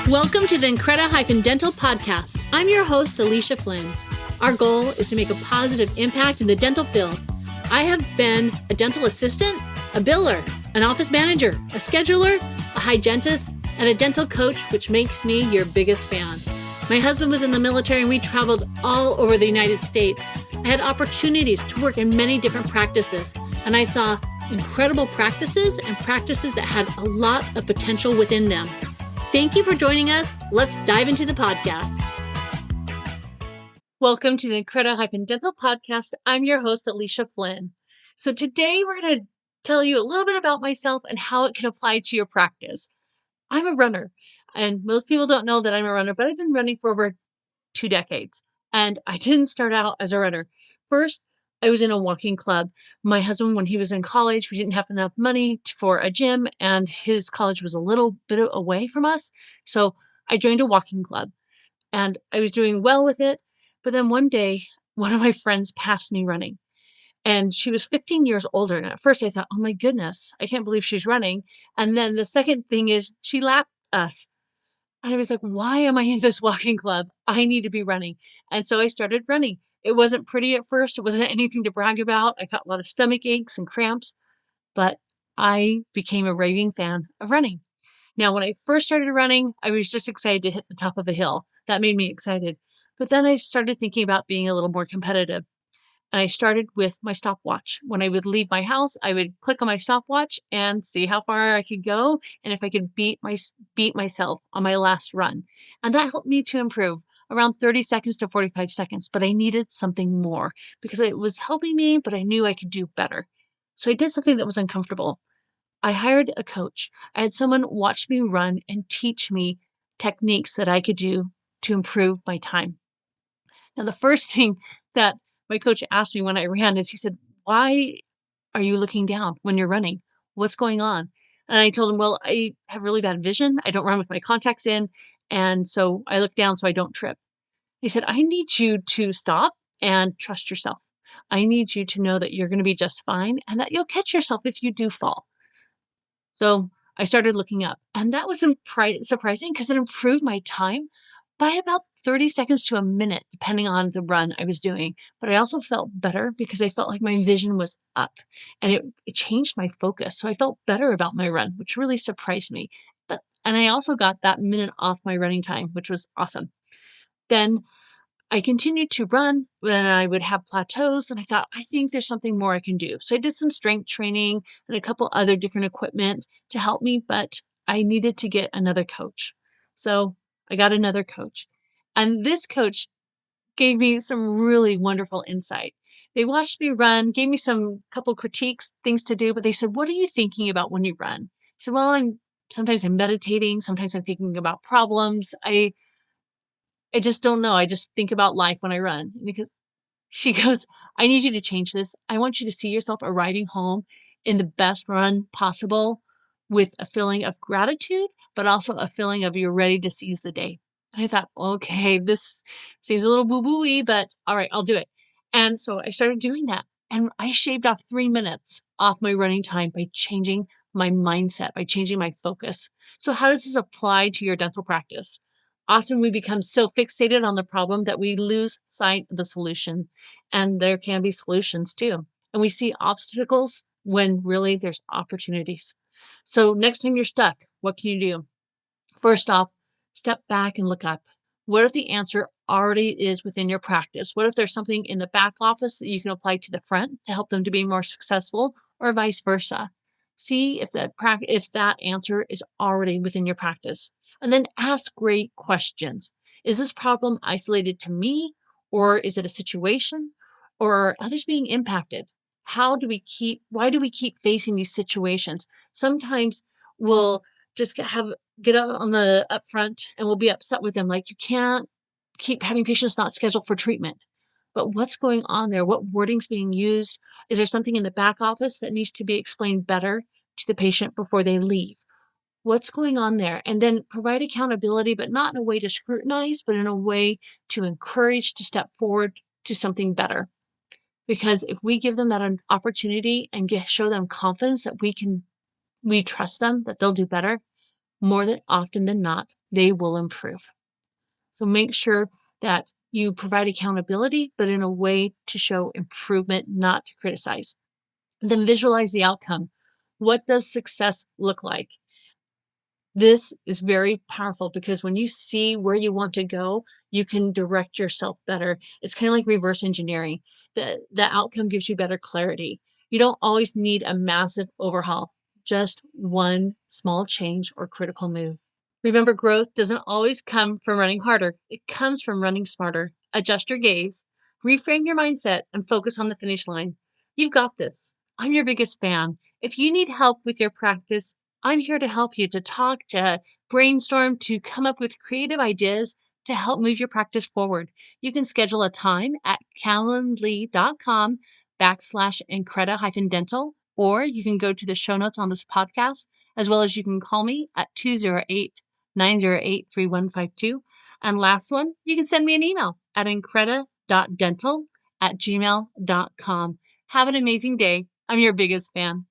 Welcome to the Increda-dental podcast. I'm your host, Alicia Flynn. Our goal is to make a positive impact in the dental field. I have been a dental assistant, a biller, an office manager, a scheduler, a hygienist, and a dental coach, which makes me your biggest fan. My husband was in the military and we traveled all over the United States. I had opportunities to work in many different practices, and I saw incredible practices and practices that had a lot of potential within them. Thank you for joining us. Let's dive into the podcast. Welcome to the Increda-dental podcast. I'm your host, Alicia Flynn. So today we're going to tell you a little bit about myself and how it can apply to your practice. I'm a runner, and most people don't know that I'm a runner, but I've been running for over 2 decades, and I didn't start out as a runner. First, I was in a walking club. My husband, when he was in college, we didn't have enough money for a gym, and his college was a little bit away from us. So I joined a walking club, and I was doing well with it. But then one day, one of my friends passed me running, and she was 15 years older. And at first I thought, oh my goodness, I can't believe she's running. And then the second thing is she lapped us. And I was like, why am I in this walking club? I need to be running. And so I started running. It wasn't pretty at first. It wasn't anything to brag about. I got a lot of stomach aches and cramps, but I became a raving fan of running. Now, when I first started running, I was just excited to hit the top of a hill. That made me excited. But then I started thinking about being a little more competitive. And I started with my stopwatch. When I would leave my house, I would click on my stopwatch and see how far I could go and if I could beat myself on my last run. And that helped me to improve around 30 seconds to 45 seconds. But I needed something more because it was helping me, but I knew I could do better. So I did something that was uncomfortable. I hired a coach. I had someone watch me run and teach me techniques that I could do to improve my time. Now, the first thing that my coach asked me when I ran is he said, why are you looking down when you're running? What's going on? And I told him, well, I have really bad vision. I don't run with my contacts in. And so I look down so I don't trip. He said, I need you to stop and trust yourself. I need you to know that you're going to be just fine and that you'll catch yourself if you do fall. So I started looking up, and that was surprising because it improved my time by about 30 seconds to a minute, depending on the run I was doing. But I also felt better because I felt like my vision was up, and it changed my focus. So I felt better about my run, which really surprised me. And I also got that minute off my running time, which was awesome. Then I continued to run when I would have plateaus, and I thought, I think there's something more I can do. So I did some strength training and a couple other different equipment to help me, but I needed to get another coach. So I got another coach, and this coach gave me some really wonderful insight. They watched me run, gave me some couple critiques, things to do, but they said, what are you thinking about when you run? I said, well, sometimes I'm meditating. Sometimes I'm thinking about problems. I just don't know. I just think about life when I run. Because she goes, I need you to change this. I want you to see yourself arriving home in the best run possible with a feeling of gratitude, but also a feeling of you're ready to seize the day. And I thought, okay, this seems a little boo-boo-y, but all right, I'll do it. And so I started doing that. And I shaved off 3 minutes off my running time by changing my mindset, by changing my focus. So how does this apply to your dental practice? Often we become so fixated on the problem that we lose sight of the solution. And there can be solutions too. And we see obstacles when really there's opportunities. So next time you're stuck, what can you do? First off, step back and look up. What if the answer already is within your practice? What if there's something in the back office that you can apply to the front to help them to be more successful, or vice versa? See if that answer is already within your practice. And then ask great questions. Is this problem isolated to me, or is it a situation, or are others being impacted? Why do we keep facing these situations? Sometimes we'll just get up on the upfront and we'll be upset with them. Like, you can't keep having patients not scheduled for treatment. But what's going on there? What wording's being used? Is there something in the back office that needs to be explained better to the patient before they leave? What's going on there? And then provide accountability, but not in a way to scrutinize, but in a way to encourage to step forward to something better. Because if we give them that opportunity and show them confidence that we trust them, that they'll do better, more than often than not, they will improve. So make sure that you provide accountability, but in a way to show improvement, not to criticize. Then visualize the outcome. What does success look like? This is very powerful because when you see where you want to go, you can direct yourself better. It's kind of like reverse engineering. The outcome gives you better clarity. You don't always need a massive overhaul, just one small change or critical move. Remember, growth doesn't always come from running harder. It comes from running smarter. Adjust your gaze, reframe your mindset, and focus on the finish line. You've got this. I'm your biggest fan. If you need help with your practice, I'm here to help you, to talk, to brainstorm, to come up with creative ideas to help move your practice forward. You can schedule a time at calendly.com/Increda-dental, or you can go to the show notes on this podcast, as well as you can call me at 208-908-3152. And last one, you can send me an email at increda.dental@gmail.com. Have an amazing day. I'm your biggest fan.